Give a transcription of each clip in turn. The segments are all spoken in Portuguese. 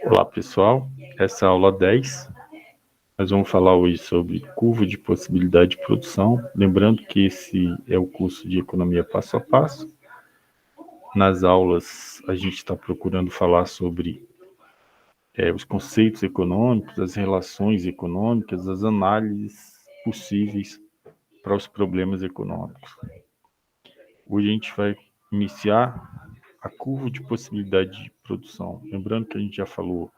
Olá pessoal, essa é a aula 10. Nós vamos falar hoje sobre curva de possibilidade de produção. Lembrando que esse é o curso de economia passo a passo. Nas aulas a gente está procurando falar sobre os conceitos econômicos, as relações econômicas, as análises possíveis para os problemas econômicos. Hoje a gente vai iniciar a curva de possibilidade de produção. Lembrando que a gente já falou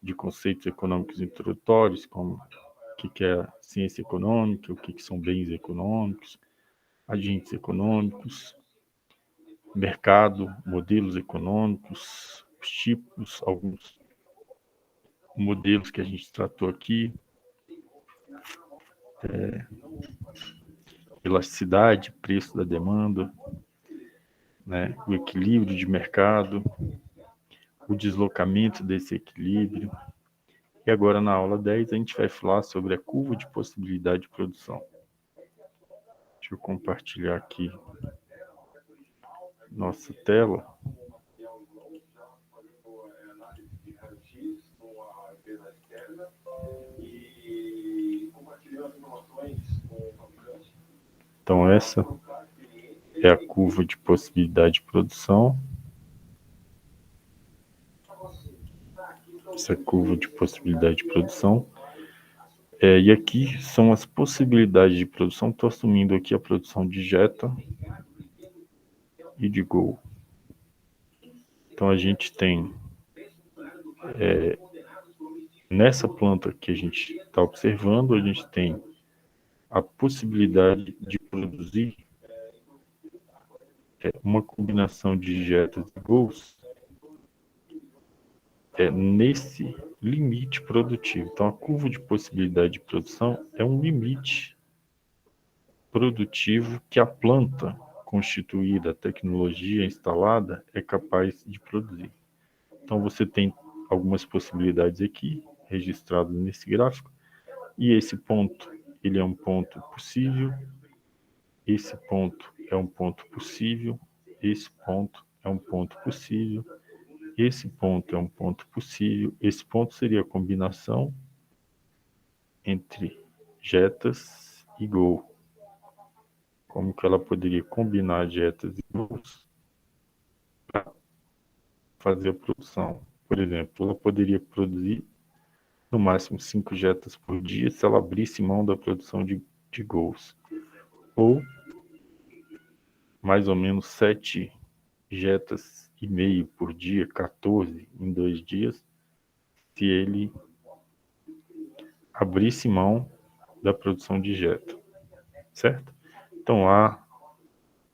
de conceitos econômicos introdutórios, como o que é ciência econômica, o que são bens econômicos, agentes econômicos, mercado, modelos econômicos, os tipos, alguns modelos que a gente tratou aqui, elasticidade, preço da demanda, né, o equilíbrio de mercado, o deslocamento desse equilíbrio. E agora na aula 10 a gente vai falar sobre a curva de possibilidade de produção. Deixa eu compartilhar aqui nossa tela. Então essa é a curva de possibilidade de produção. Essa curva de possibilidade de produção. E aqui são as possibilidades de produção. Estou assumindo aqui a produção de Jetta e de Gol. Então a gente tem nessa planta que a gente está observando, a gente tem a possibilidade de produzir uma combinação de Jettas e Gols nesse limite produtivo. Então a curva de possibilidade de produção é um limite produtivo que a planta constituída, a tecnologia instalada, é capaz de produzir. Então você tem algumas possibilidades aqui registradas nesse gráfico, e esse ponto, ele é um ponto possível, esse ponto é um ponto possível, esse ponto é um ponto possível, esse ponto é um ponto possível, esse ponto seria a combinação entre Jettas e Gol. Como que ela poderia combinar Jettas e Gols para fazer a produção? Por exemplo, ela poderia produzir no máximo 5 Jettas por dia se ela abrisse mão da produção de Gols. Ou mais ou menos 7 Jettas e meio por dia, 14 em 2 dias, se ele abrisse mão da produção de Jetta, certo? Então A,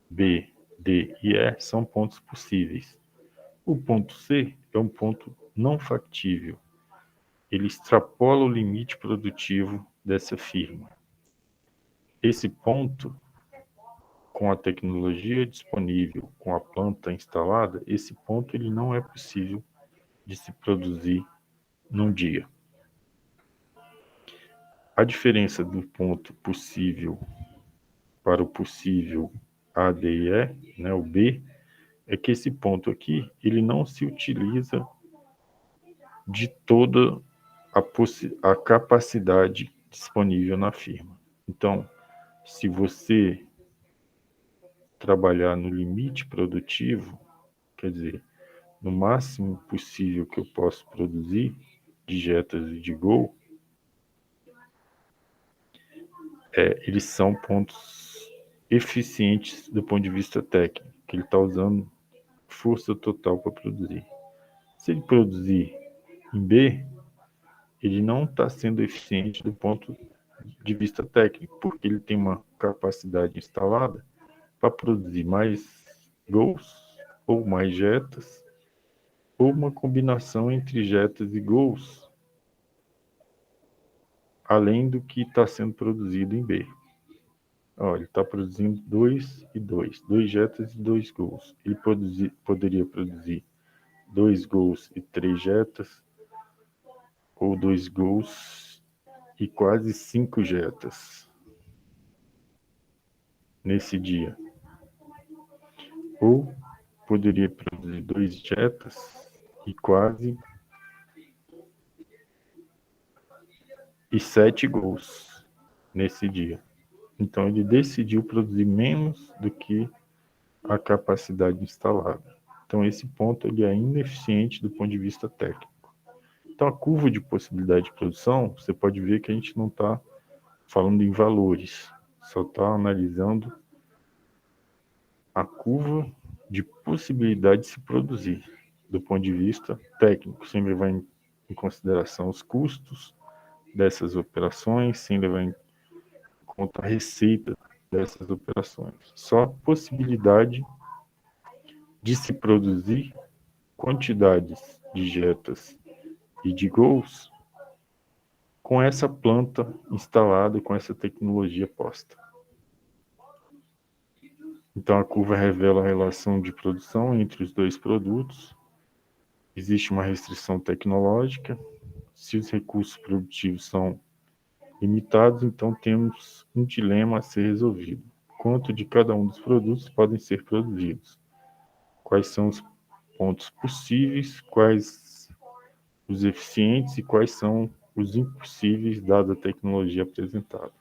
B, D e E são pontos possíveis. O ponto C é um ponto não factível. Ele extrapola o limite produtivo dessa firma. Esse ponto, com a tecnologia disponível, com a planta instalada, esse ponto ele não é possível de se produzir num dia. A diferença do ponto possível para o possível A, D e E, né, o B, é que esse ponto aqui ele não se utiliza de toda a capacidade disponível na firma. Então, se você trabalhar no limite produtivo, quer dizer, no máximo possível que eu posso produzir de Jettas e de Gol, eles são pontos eficientes do ponto de vista técnico, que ele está usando força total para produzir. Se ele produzir em B, ele não está sendo eficiente do ponto de vista técnico, porque ele tem uma capacidade instalada para produzir mais gols ou mais Jettas, ou uma combinação entre Jettas e gols, além do que está sendo produzido em B. Ele está produzindo 2 e 2, 2 Jettas e 2 gols. Ele poderia produzir 2 gols e 3 Jettas, ou 2 gols e quase 5 Jettas nesse dia. Ou poderia produzir 2 Jettas e quase 7 gols nesse dia. Então ele decidiu produzir menos do que a capacidade instalada. Então esse ponto ele é ineficiente do ponto de vista técnico. Então a curva de possibilidade de produção, você pode ver que a gente não está falando em valores, só está analisando a curva de possibilidade de se produzir do ponto de vista técnico, sem levar em consideração os custos dessas operações, sem levar em conta a receita dessas operações. Só a possibilidade de se produzir quantidades de jetas e de gols com essa planta instalada e com essa tecnologia posta. Então a curva revela a relação de produção entre os dois produtos. Existe uma restrição tecnológica. Se os recursos produtivos são limitados, então temos um dilema a ser resolvido. Quanto de cada um dos produtos podem ser produzidos? Quais são os pontos possíveis, quais os eficientes e quais são os impossíveis, dada a tecnologia apresentada.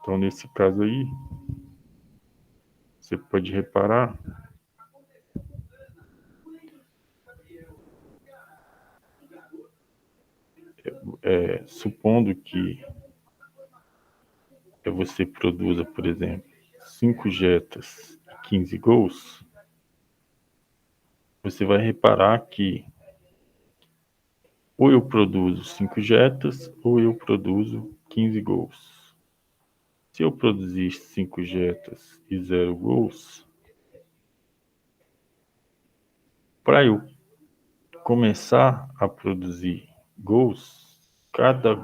Então, nesse caso aí, você pode reparar supondo que você produza, por exemplo, 5 jetas e 15 gols, você vai reparar que ou eu produzo 5 jetas ou eu produzo 15 gols. Se eu produzir 5 jetas e 0 gols, para eu começar a produzir gols, cada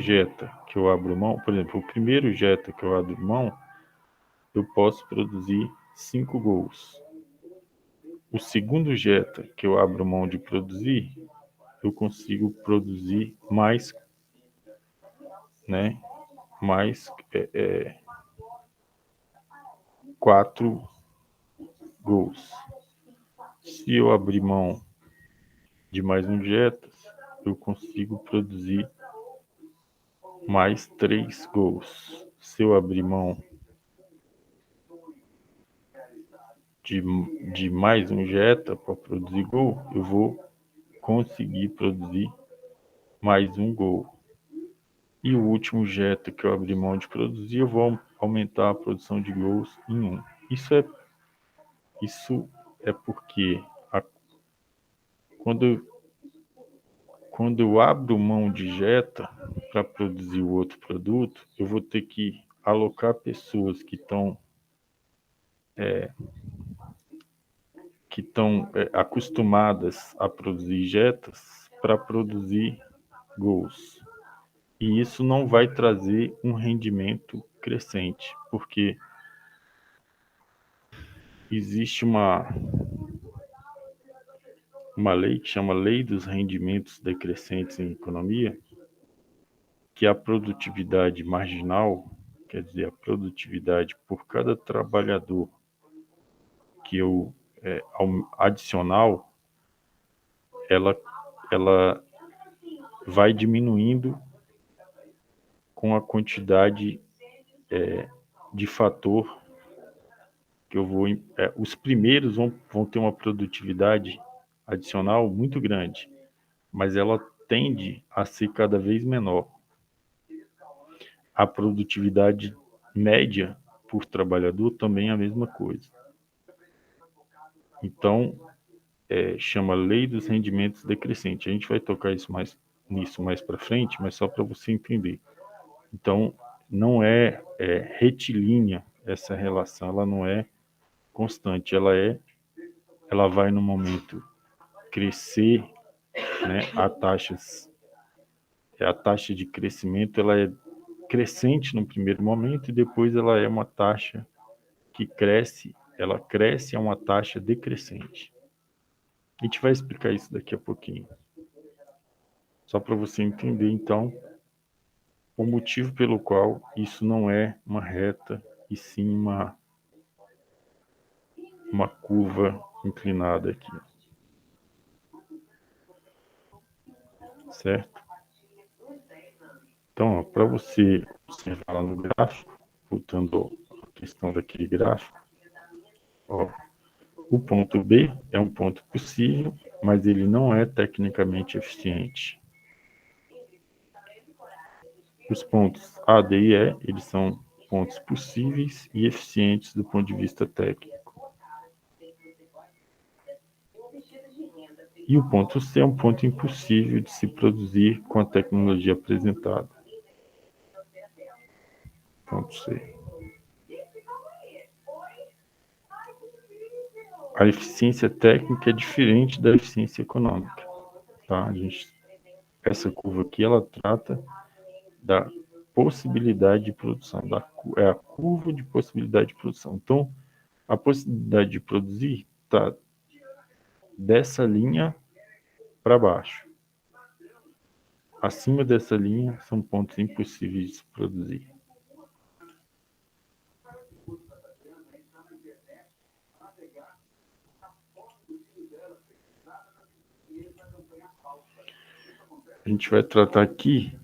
jeta que eu abro mão, por exemplo, o primeiro jeta que eu abro mão, eu posso produzir 5 gols. O segundo jeta que eu abro mão de produzir, eu consigo produzir mais, né? Mais 4 gols. Se eu abrir mão de mais um jeta, eu consigo produzir mais 3 gols. Se eu abrir mão de mais um jeta para produzir gol, eu vou conseguir produzir mais um gol. E o último jeta que eu abrir mão de produzir, eu vou aumentar a produção de gols em 1. Isso é porque quando eu abro mão de jeta para produzir o outro produto, eu vou ter que alocar pessoas que estão acostumadas a produzir jetas para produzir gols. E isso não vai trazer um rendimento crescente, porque existe uma lei que chama Lei dos Rendimentos Decrescentes em Economia, que a produtividade marginal, quer dizer, a produtividade por cada trabalhador que eu adicional, ela vai diminuindo com a quantidade de fator que eu vou. Os primeiros vão ter uma produtividade adicional muito grande, mas ela tende a ser cada vez menor. A produtividade média por trabalhador também é a mesma coisa. Então, chama Lei dos Rendimentos Decrescentes. A gente vai tocar nisso mais para frente, mas só para você entender. Então, não é retilínea essa relação, ela não é constante, ela vai no momento crescer, né? A taxa de crescimento ela é crescente no primeiro momento e depois ela é uma taxa que cresce, ela cresce a uma taxa decrescente. A gente vai explicar isso daqui a pouquinho. Só para você entender, então, o motivo pelo qual isso não é uma reta e sim uma curva inclinada aqui. certo? Então, para você observar lá no gráfico, voltando à questão daquele gráfico, ó, o ponto B é um ponto possível, mas ele não é tecnicamente eficiente. Os pontos A, D e E, eles são pontos possíveis e eficientes do ponto de vista técnico. E o ponto C é um ponto impossível de se produzir com a tecnologia apresentada. Ponto C. A eficiência técnica é diferente da eficiência econômica. Tá? Essa curva aqui, ela trata da possibilidade de produção. É a curva de possibilidade de produção. Então, a possibilidade de produzir está dessa linha para baixo. Acima dessa linha são pontos impossíveis de se produzir. A gente vai tratar aqui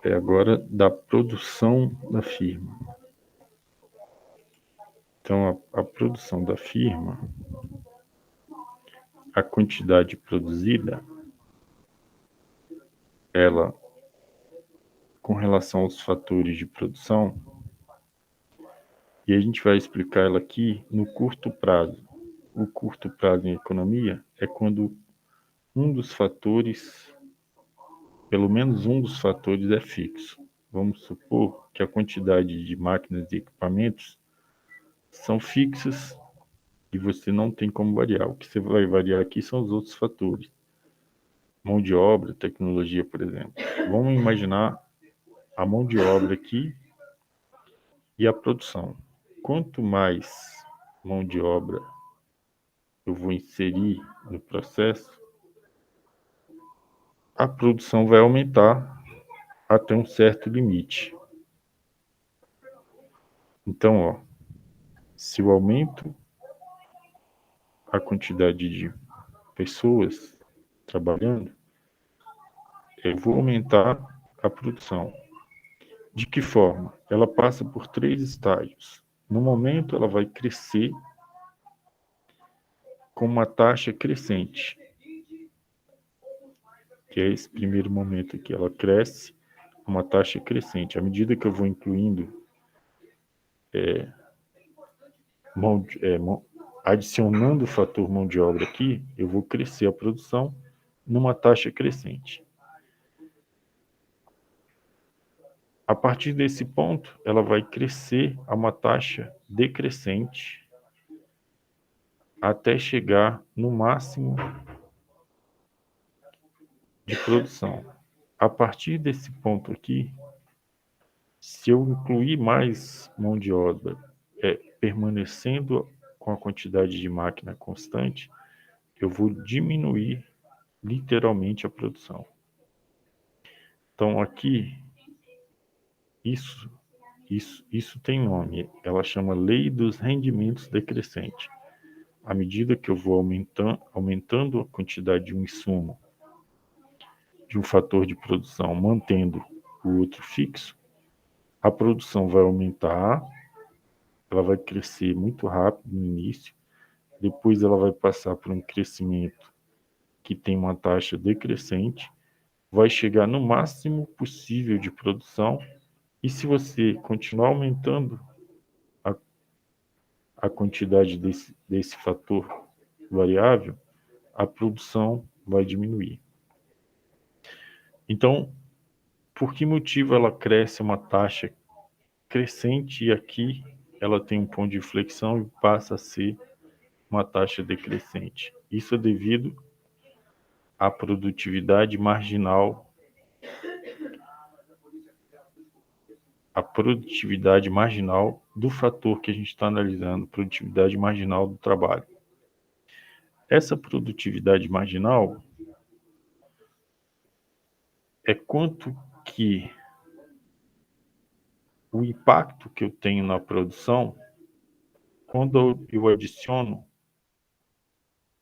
agora da produção da firma. Então, a produção da firma, a quantidade produzida, ela, com relação aos fatores de produção, e a gente vai explicar ela aqui no curto prazo. O curto prazo em economia é quando um dos fatores, pelo menos um dos fatores é fixo. Vamos supor que a quantidade de máquinas e equipamentos são fixas e você não tem como variar. O que você vai variar aqui são os outros fatores. Mão de obra, tecnologia, por exemplo. Vamos imaginar a mão de obra aqui e a produção. Quanto mais mão de obra eu vou inserir no processo, a produção vai aumentar até um certo limite. Então, ó, se eu aumento a quantidade de pessoas trabalhando, eu vou aumentar a produção. De que forma? Ela passa por 3 estágios. No momento, ela vai crescer com uma taxa crescente, que é esse primeiro momento aqui. Ela cresce com uma taxa crescente. À medida que eu vou incluindo adicionando o fator mão de obra aqui, eu vou crescer a produção numa taxa crescente. A partir desse ponto, ela vai crescer a uma taxa decrescente até chegar no máximo de produção. A partir desse ponto aqui, se eu incluir mais mão de obra, permanecendo com a quantidade de máquina constante, eu vou diminuir literalmente a produção. Então aqui, isso tem nome, ela chama Lei dos Rendimentos Decrescente. À medida que eu vou aumentando a quantidade de um insumo, de um fator de produção, mantendo o outro fixo, a produção vai aumentar, ela vai crescer muito rápido no início, depois ela vai passar por um crescimento que tem uma taxa decrescente, vai chegar no máximo possível de produção, e se você continuar aumentando a quantidade desse fator variável, a produção vai diminuir. Então, por que motivo ela cresce uma taxa crescente e aqui ela tem um ponto de inflexão e passa a ser uma taxa decrescente? Isso é devido à produtividade marginal, do fator que a gente está analisando, produtividade marginal do trabalho. Essa produtividade marginal é quanto que o impacto que eu tenho na produção quando eu adiciono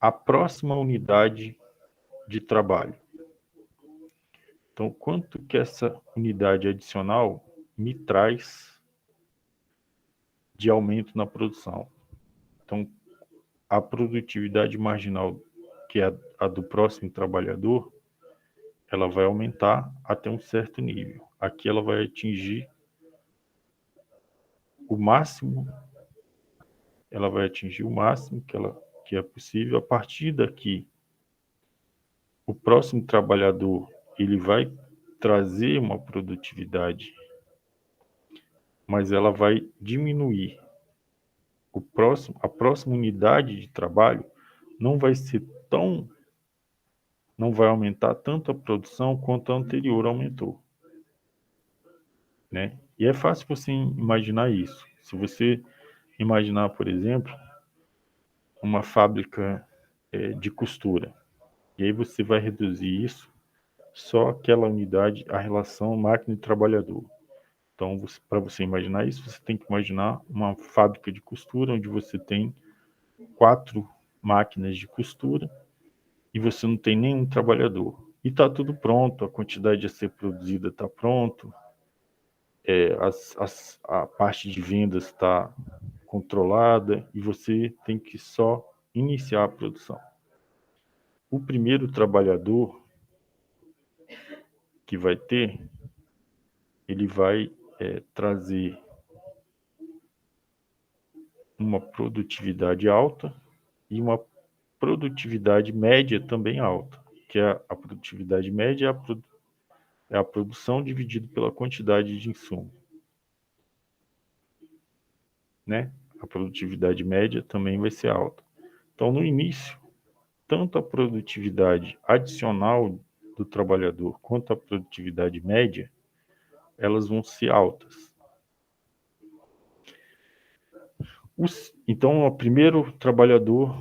a próxima unidade de trabalho. Então, quanto que essa unidade adicional me traz de aumento na produção? Então, a produtividade marginal, que é a do próximo trabalhador, ela vai aumentar até um certo nível. Aqui ela vai atingir o máximo, ela vai atingir o máximo que é possível. A partir daqui, o próximo trabalhador ele vai trazer uma produtividade, mas ela vai diminuir. A próxima unidade de trabalho não vai ser tão, não vai aumentar tanto a produção quanto a anterior aumentou, né? E é fácil você imaginar isso. Se você imaginar, por exemplo, uma fábrica de costura, e aí você vai reduzir isso só aquela unidade, a relação máquina e trabalhador. Então, para você imaginar isso, você tem que imaginar uma fábrica de costura onde você tem 4 máquinas de costura e você não tem nenhum trabalhador. E está tudo pronto, a quantidade a ser produzida está pronto, a parte de vendas está controlada e você tem que só iniciar a produção. O primeiro trabalhador que vai ter, ele vai trazer uma produtividade alta e uma produtividade média também alta, que é a produtividade média é a produção dividido pela quantidade de insumo, né? A produtividade média também vai ser alta. Então, no início, tanto a produtividade adicional do trabalhador quanto a produtividade média, elas vão ser altas. Então, o primeiro trabalhador,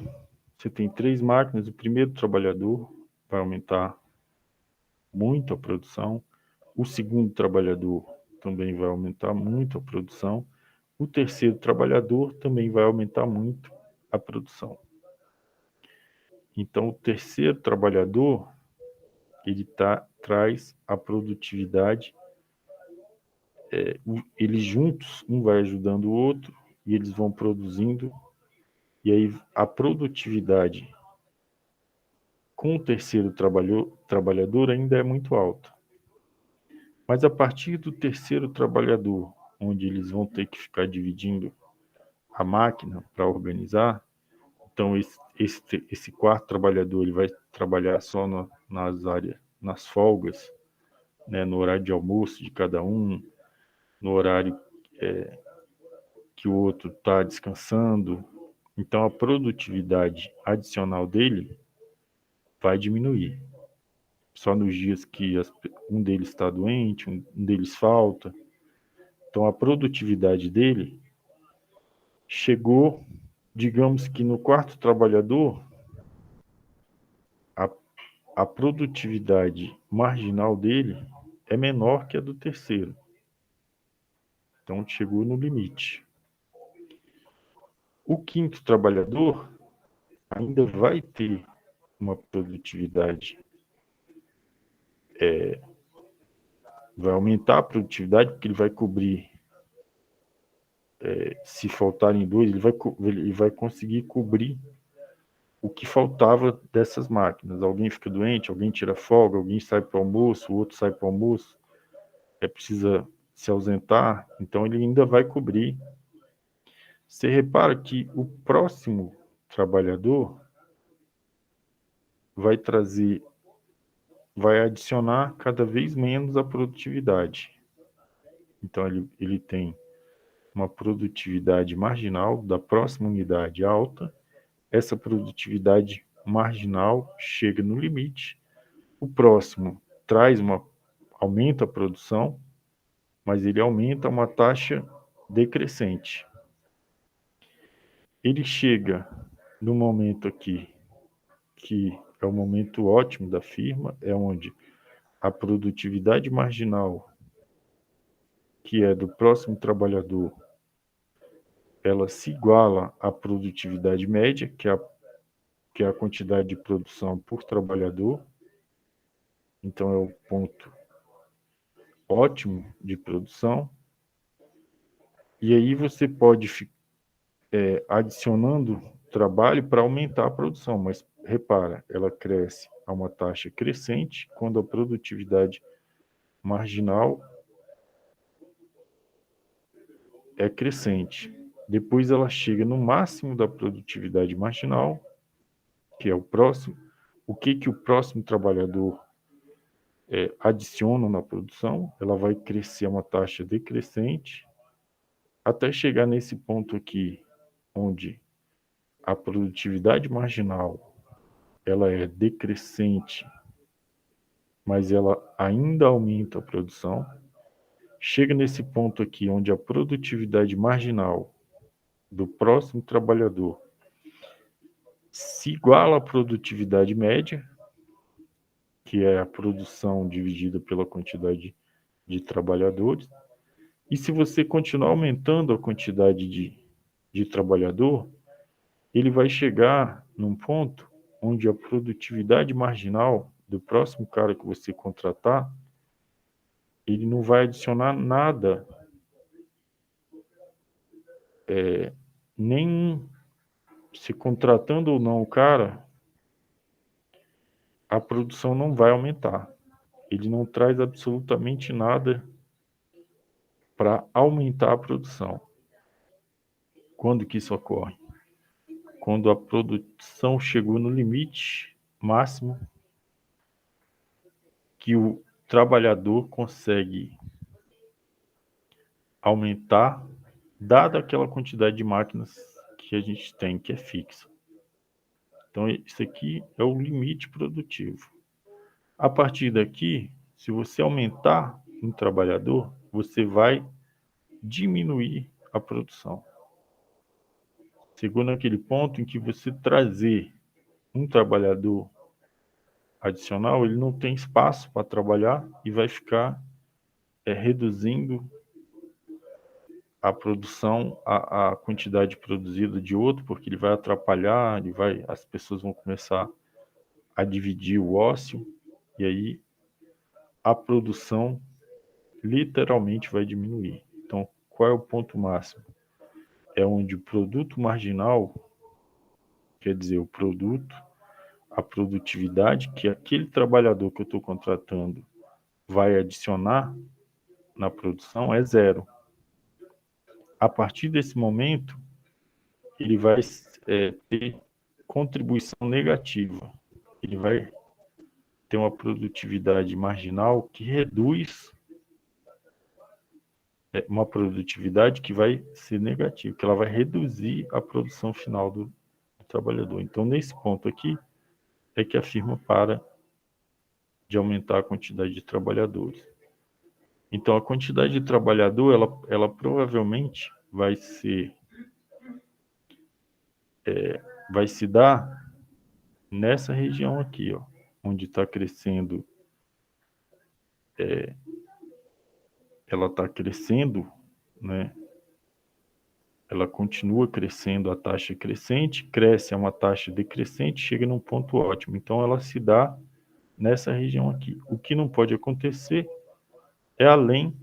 você tem 3 máquinas, o primeiro trabalhador vai aumentar muito a produção, o segundo trabalhador também vai aumentar muito a produção, o terceiro trabalhador também vai aumentar muito a produção. Então, o terceiro trabalhador, ele traz a produtividade, eles juntos, um vai ajudando o outro, e eles vão produzindo, e aí a produtividade com o terceiro trabalhador ainda é muito alta. Mas a partir do terceiro trabalhador, onde eles vão ter que ficar dividindo a máquina para organizar, então esse quarto trabalhador ele vai trabalhar só nas áreas, nas folgas, né, no horário de almoço de cada um, no horário que o outro está descansando. Então a produtividade adicional dele vai diminuir. Só nos dias que um deles está doente, um deles falta. Então a produtividade dele chegou, digamos que no quarto trabalhador, a, a produtividade marginal dele é menor que a do terceiro. Então chegou no limite. O quinto trabalhador ainda vai ter uma produtividade, vai aumentar a produtividade, porque ele vai cobrir, se faltarem 2, ele vai conseguir cobrir o que faltava dessas máquinas. Alguém fica doente, alguém tira folga, alguém sai para o almoço, o outro sai para o almoço, precisa se ausentar, então ele ainda vai cobrir. Você repara que o próximo trabalhador vai adicionar cada vez menos a produtividade. Então ele tem uma produtividade marginal da próxima unidade alta, essa produtividade marginal chega no limite, o próximo aumenta a produção, mas ele aumenta uma taxa decrescente. Ele chega no momento aqui, que é o momento ótimo da firma, é onde a produtividade marginal, que é do próximo trabalhador, ela se iguala à produtividade média, que é a quantidade de produção por trabalhador. Então é o ponto ótimo de produção, e aí você pode adicionando trabalho para aumentar a produção, mas repara, ela cresce a uma taxa crescente quando a produtividade marginal é crescente. Depois ela chega no máximo da produtividade marginal, que é o próximo. O que o próximo trabalhador adiciona na produção? Ela vai crescer a uma taxa decrescente até chegar nesse ponto aqui, onde a produtividade marginal ela é decrescente, mas ela ainda aumenta a produção. Chega nesse ponto aqui, onde a produtividade marginal do próximo trabalhador se iguala à produtividade média, que é a produção dividida pela quantidade de trabalhadores. E se você continuar aumentando a quantidade de trabalhador, ele vai chegar num ponto onde a produtividade marginal do próximo cara que você contratar, ele não vai adicionar nada, nem se contratando ou não o cara, a produção não vai aumentar. Ele não traz absolutamente nada para aumentar a produção. Quando que isso ocorre? Quando a produção chegou no limite máximo que o trabalhador consegue aumentar, dada aquela quantidade de máquinas que a gente tem, que é fixa. Então, isso aqui é o limite produtivo. A partir daqui, se você aumentar um trabalhador, você vai diminuir a produção. Chegou naquele ponto em que você trazer um trabalhador adicional, ele não tem espaço para trabalhar e vai ficar reduzindo a produção, a quantidade produzida de outro, porque ele vai atrapalhar, as pessoas vão começar a dividir o ócio, e aí a produção literalmente vai diminuir. Então, qual é o ponto máximo? É onde o produto marginal, quer dizer, o produto, a produtividade que aquele trabalhador que eu estou contratando vai adicionar na produção é zero. A partir desse momento, ele vai ter contribuição negativa. Ele vai ter uma produtividade marginal que reduz uma produtividade que vai ser negativa, que ela vai reduzir a produção final do trabalhador. Então, nesse ponto aqui, é que a firma para de aumentar a quantidade de trabalhadores. Então, a quantidade de trabalhador, ela provavelmente vai se dar nessa região aqui, ó, onde está crescendo, ela está crescendo, né? Ela continua crescendo a taxa crescente, cresce a uma taxa decrescente, chega num ponto ótimo. Então, ela se dá nessa região aqui. O que não pode acontecer é além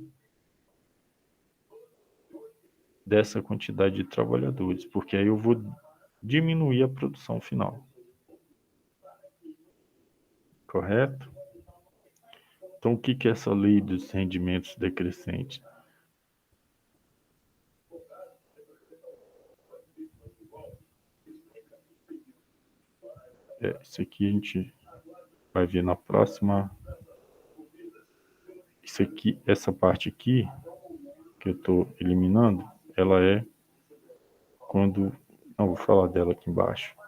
dessa quantidade de trabalhadores, porque aí eu vou diminuir a produção final. Correto? Então, o que é essa lei dos rendimentos decrescentes? Isso aqui a gente vai ver na próxima. Isso aqui, essa parte aqui, que eu estou eliminando, ela é quando... Não, vou falar dela aqui embaixo.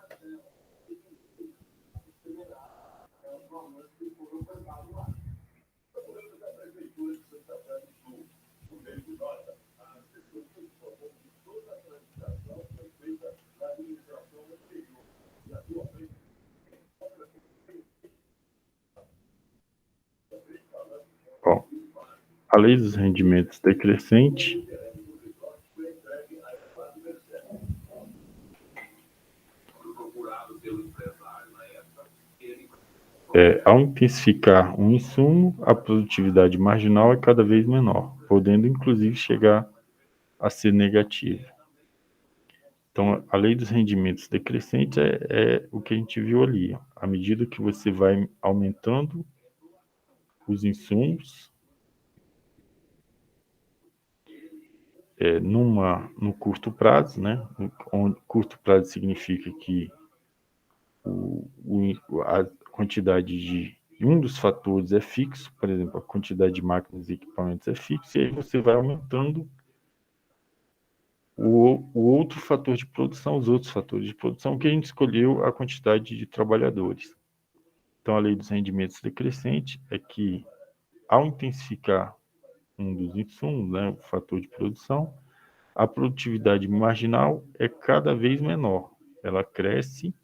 Ó, a lei dos rendimentos decrescente Ao intensificar um insumo, a produtividade marginal é cada vez menor, podendo inclusive chegar a ser negativa. Então, a lei dos rendimentos decrescentes é o que a gente viu ali. À medida que você vai aumentando os insumos, no curto prazo, né? Curto prazo significa que a quantidade de um dos fatores é fixo, por exemplo, a quantidade de máquinas e equipamentos é fixa, e aí você vai aumentando o outro fator de produção, os outros fatores de produção, que a gente escolheu a quantidade de trabalhadores. Então, a lei dos rendimentos decrescente é que, ao intensificar um dos insumos, né, o fator de produção, a produtividade marginal é cada vez menor. Ela cresce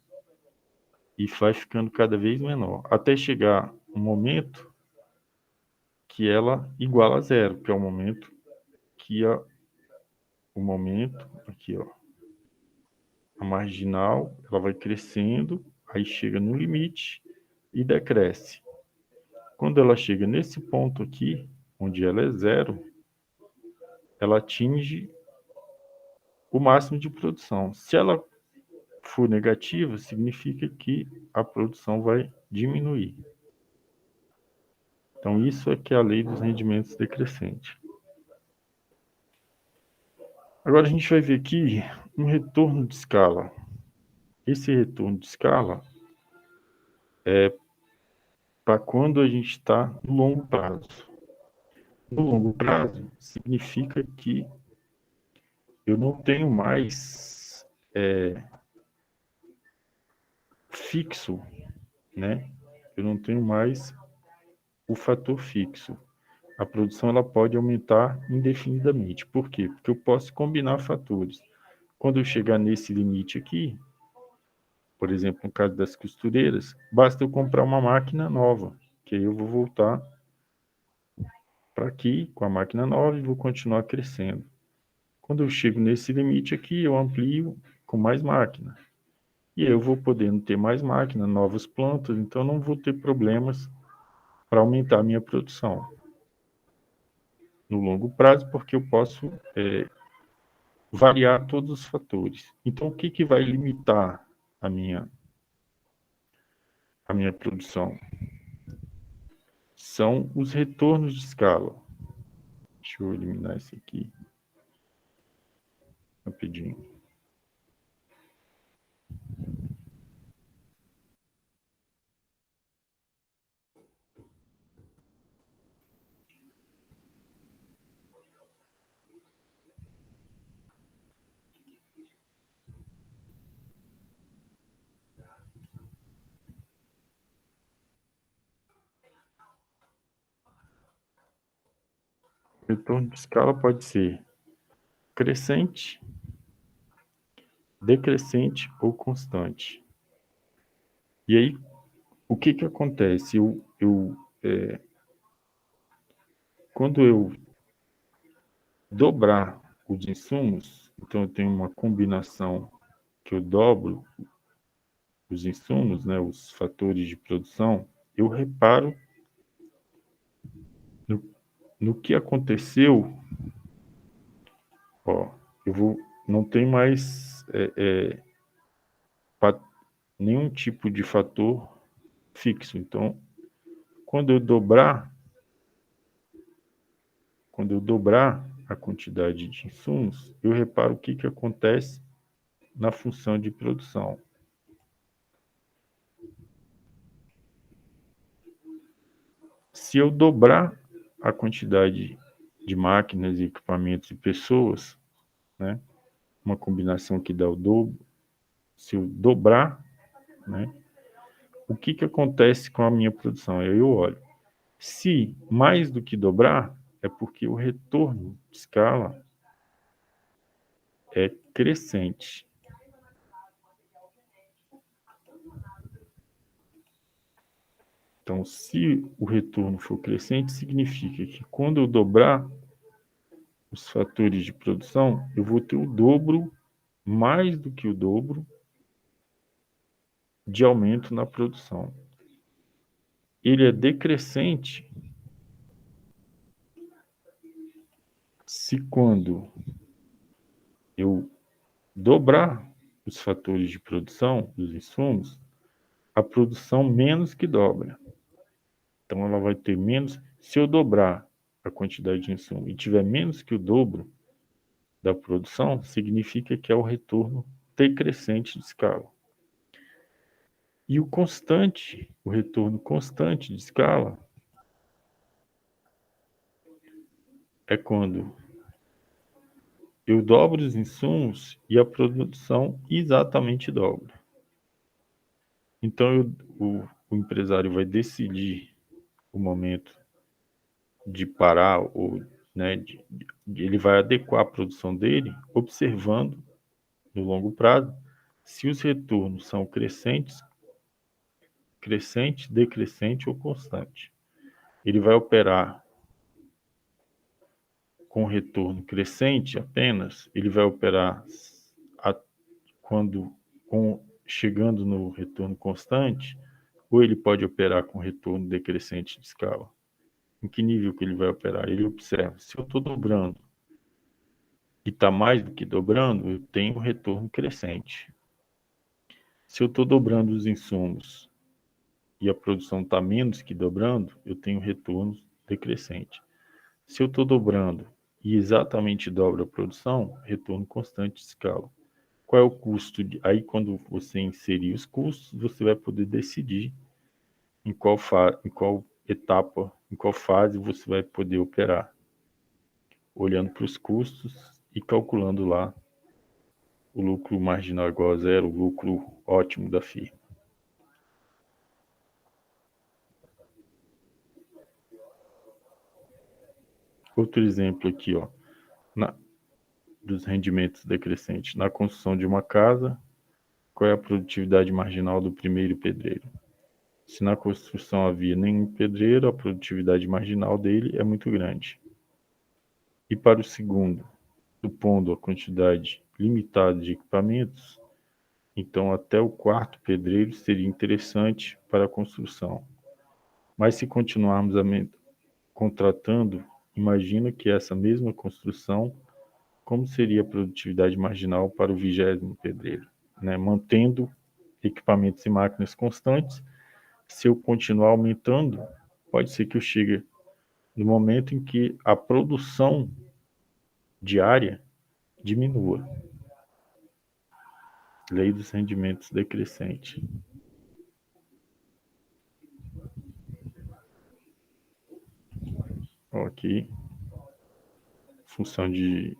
e vai ficando cada vez menor, até chegar um momento que ela iguala a zero, que é o momento que aqui, ó, a marginal, ela vai crescendo, aí chega no limite e decresce. Quando ela chega nesse ponto aqui, onde ela é zero, ela atinge o máximo de produção. Se ela for negativa, significa que a produção vai diminuir. Então, isso é que é a lei dos rendimentos decrescente. Agora, a gente vai ver aqui um retorno de escala. Esse retorno de escala é para quando a gente está no longo prazo. No longo prazo, significa que eu não tenho mais fixo, né? Eu não tenho mais o fator fixo. A produção ela pode aumentar indefinidamente. Por quê? Porque eu posso combinar fatores. Quando eu chegar nesse limite aqui, por exemplo, no caso das costureiras, basta eu comprar uma máquina nova, que aí eu vou voltar para aqui com a máquina nova e vou continuar crescendo. Quando eu chego nesse limite aqui, eu amplio com mais máquina. E aí eu vou podendo ter mais máquina, novas plantas, então não vou ter problemas para aumentar a minha produção no longo prazo, porque eu posso variar todos os fatores. Então, o que vai limitar a minha produção? São os retornos de escala. Deixa eu eliminar esse aqui rapidinho. O retorno de escala pode ser crescente, decrescente ou constante. E aí, o que acontece? Quando eu dobrar os insumos, então eu tenho uma combinação que eu dobro os insumos, né, os fatores de produção, eu reparo no, no que aconteceu. Ó, não tem mais nenhum tipo de fator fixo. Então, quando eu dobrar, a quantidade de insumos, eu reparo o que acontece na função de produção. Se eu dobrar a quantidade de máquinas, equipamentos e pessoas, né, uma combinação que dá o dobro, se eu dobrar, né, o que acontece com a minha produção? Aí eu olho. Se mais do que dobrar, é porque o retorno de escala é crescente. Então, se o retorno for crescente, significa que quando eu dobrar os fatores de produção, eu vou ter o dobro, mais do que o dobro, de aumento na produção. ele é decrescente se quando eu dobrar os fatores de produção dos insumos, a produção menos que dobra. Então ela vai ter menos, se eu dobrar a quantidade de insumo e tiver menos que o dobro da produção, significa que é o retorno decrescente de escala. E o constante, o retorno constante de escala, é quando eu dobro os insumos e a produção exatamente dobra. Então o empresário vai decidir o momento de parar, ou, né, ele vai adequar a produção dele, observando no longo prazo se os retornos são crescentes, decrescente ou constante. Ele vai operar com retorno crescente apenas, ele vai operar a, quando chegando no retorno constante, ou ele pode operar com retorno decrescente de escala. Em que nível que ele vai operar? Ele observa, se eu estou dobrando e está mais do que dobrando, eu tenho retorno crescente. Se eu estou dobrando os insumos e a produção está menos que dobrando, eu tenho retorno decrescente. Se eu estou dobrando e exatamente dobra a produção, retorno constante de escala. Qual é o custo? Aí, quando você inserir os custos, você vai poder decidir em qual etapa, em qual fase você vai poder operar, olhando para os custos e calculando lá o lucro marginal igual a zero, o lucro ótimo da firma. Outro exemplo aqui, ó, dos rendimentos decrescentes. Na construção de uma casa, qual é a produtividade marginal do primeiro pedreiro? Se na construção havia nenhum pedreiro, a produtividade marginal dele é muito grande. E para o segundo, supondo a quantidade limitada de equipamentos, então até o quarto pedreiro seria interessante para a construção. Mas se continuarmos contratando, imagina que essa mesma construção, como seria a produtividade marginal para o 20º pedreiro, né? Mantendo equipamentos e máquinas constantes, se eu continuar aumentando, pode ser que eu chegue no momento em que a produção diária diminua. Lei dos rendimentos decrescente. Aqui, função de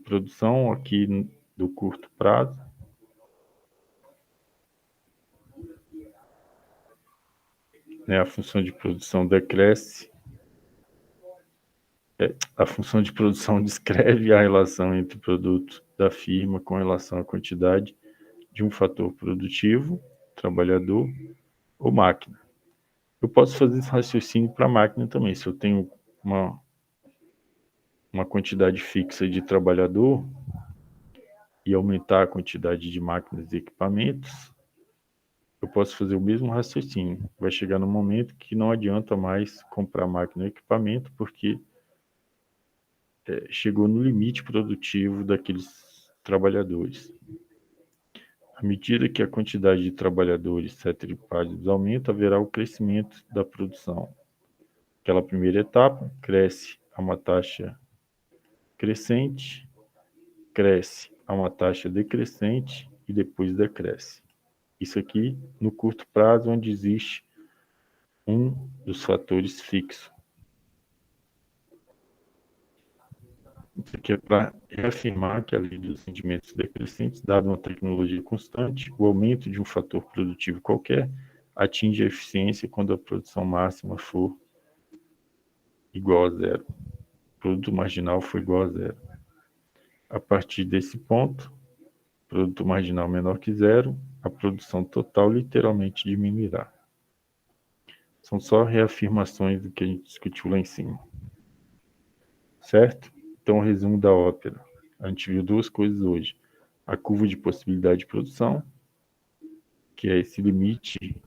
produção aqui do curto prazo. Né, a função de produção decresce. A função de produção descreve a relação entre o produto da firma com relação à quantidade de um fator produtivo, trabalhador ou máquina. Eu posso fazer esse raciocínio para a máquina também. Se eu tenho uma quantidade fixa de trabalhador e aumentar a quantidade de máquinas e equipamentos, eu posso fazer o mesmo raciocínio. Vai chegar no momento que não adianta mais comprar máquina e equipamento, porque chegou no limite produtivo daqueles trabalhadores. À medida que a quantidade de trabalhadores cetripados aumenta, haverá o crescimento da produção. Aquela primeira etapa cresce a uma taxa crescente, cresce a uma taxa decrescente e depois decresce. Isso aqui no curto prazo, onde existe um dos fatores fixo. Isso aqui é para reafirmar que a lei dos rendimentos decrescentes, dada uma tecnologia constante, o aumento de um fator produtivo qualquer atinge a eficiência quando a produção máxima for igual a zero. O produto marginal for igual a zero. A partir desse ponto, produto marginal menor que zero, a produção total literalmente diminuirá. São só reafirmações do que a gente discutiu lá em cima. Certo? Então, o resumo da ópera. A gente viu duas coisas hoje. A curva de possibilidade de produção, que é esse limite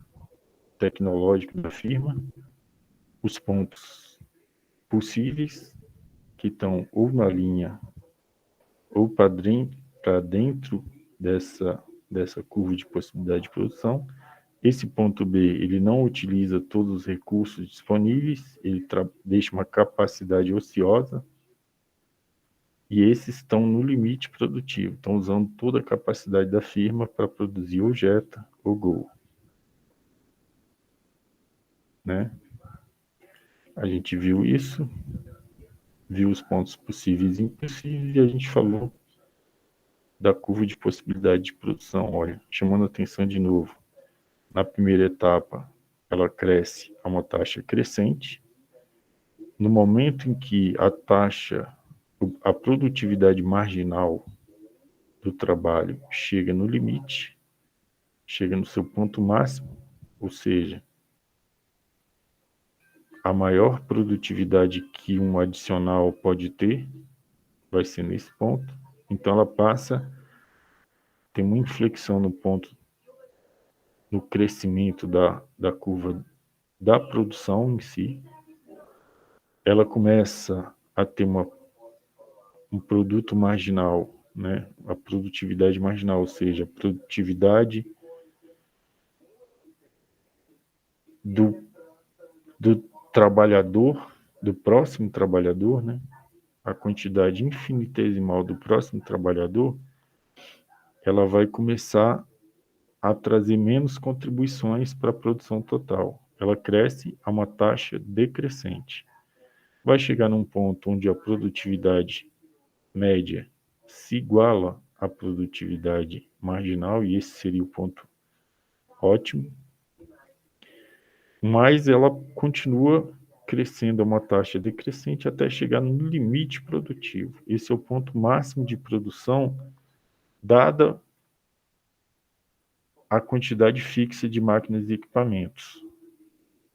tecnológico da firma, os pontos possíveis que estão ou na linha ou para dentro dessa curva de possibilidade de produção. Esse ponto B, ele não utiliza todos os recursos disponíveis, ele deixa uma capacidade ociosa, e esses estão no limite produtivo, estão usando toda a capacidade da firma para produzir ou Jetta ou Gol, né? A gente viu isso, viu os pontos possíveis e impossíveis, e a gente falou da curva de possibilidade de produção. Olha, chamando a atenção de novo, na primeira etapa, ela cresce a uma taxa crescente. No momento em que a produtividade marginal do trabalho chega no limite, chega no seu ponto máximo, ou seja, a maior produtividade que um adicional pode ter vai ser nesse ponto. Então ela tem uma inflexão no ponto, no crescimento da curva da produção em si. Ela começa a ter um produto marginal, né? A produtividade marginal, ou seja, a produtividade do trabalhador, do próximo trabalhador, né? A quantidade infinitesimal do próximo trabalhador, ela vai começar a trazer menos contribuições para a produção total. Ela cresce a uma taxa decrescente. Vai chegar num ponto onde a produtividade média se iguala à produtividade marginal, e esse seria o ponto ótimo, mas ela continua crescendo a uma taxa decrescente até chegar no limite produtivo. Esse é o ponto máximo de produção, dada a quantidade fixa de máquinas e equipamentos.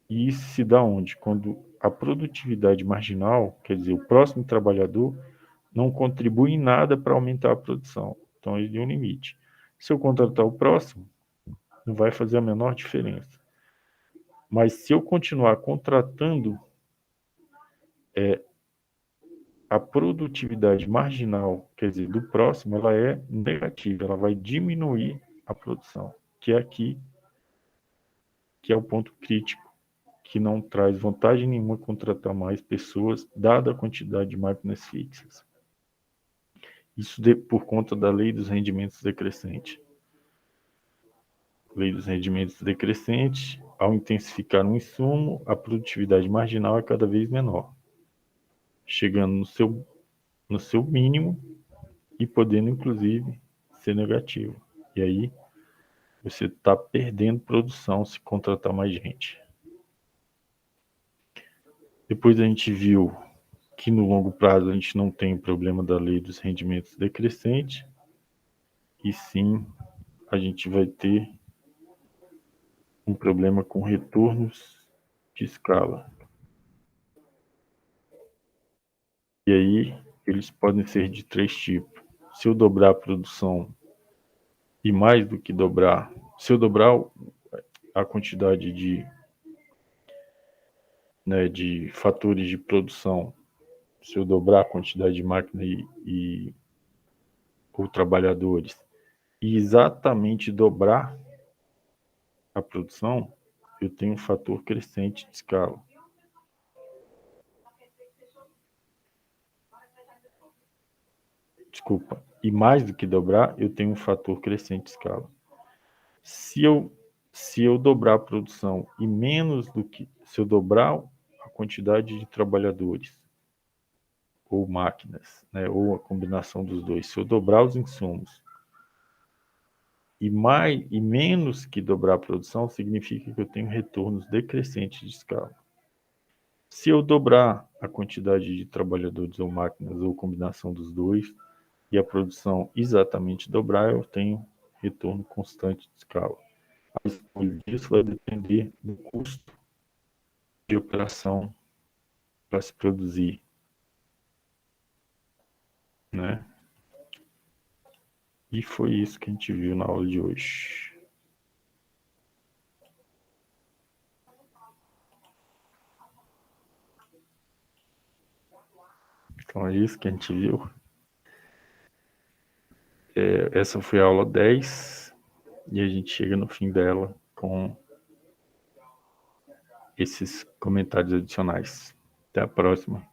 E isso se dá onde? Quando a produtividade marginal, quer dizer, o próximo trabalhador, não contribui em nada para aumentar a produção. Então, ele tem um limite. Se eu contratar o próximo, não vai fazer a menor diferença. Mas se eu continuar contratando, a produtividade marginal, quer dizer, do próximo, ela é negativa, ela vai diminuir a produção, que é aqui, que é o ponto crítico, que não traz vantagem nenhuma contratar mais pessoas, dada a quantidade de máquinas fixas. Isso por conta da lei dos rendimentos decrescentes. Lei dos rendimentos decrescentes, ao intensificar um insumo, a produtividade marginal é cada vez menor, chegando no seu mínimo e podendo, inclusive, ser negativo. E aí, você está perdendo produção se contratar mais gente. Depois a gente viu que no longo prazo a gente não tem o problema da lei dos rendimentos decrescentes, e sim a gente vai ter um problema com retornos de escala. E aí eles podem ser de três tipos. Se eu dobrar a produção e mais do que dobrar, se eu dobrar a quantidade de fatores de produção, se eu dobrar a quantidade de máquina ou trabalhadores, e exatamente dobrar a produção, eu tenho um fator crescente de escala. Desculpa. E mais do que dobrar, eu tenho um fator crescente de escala. Se eu dobrar a produção e menos do que... Se eu dobrar a quantidade de trabalhadores ou máquinas, né, ou a combinação dos dois, se eu dobrar os insumos e menos que dobrar a produção, significa que eu tenho retornos decrescentes de escala. Se eu dobrar a quantidade de trabalhadores ou máquinas ou combinação dos dois e a produção exatamente dobrar, eu tenho retorno constante de escala. A escolha disso vai depender do custo de operação para se produzir, né? E foi isso que a gente viu na aula de hoje. Então é isso que a gente viu. Essa foi a aula 10 e a gente chega no fim dela com esses comentários adicionais. Até a próxima.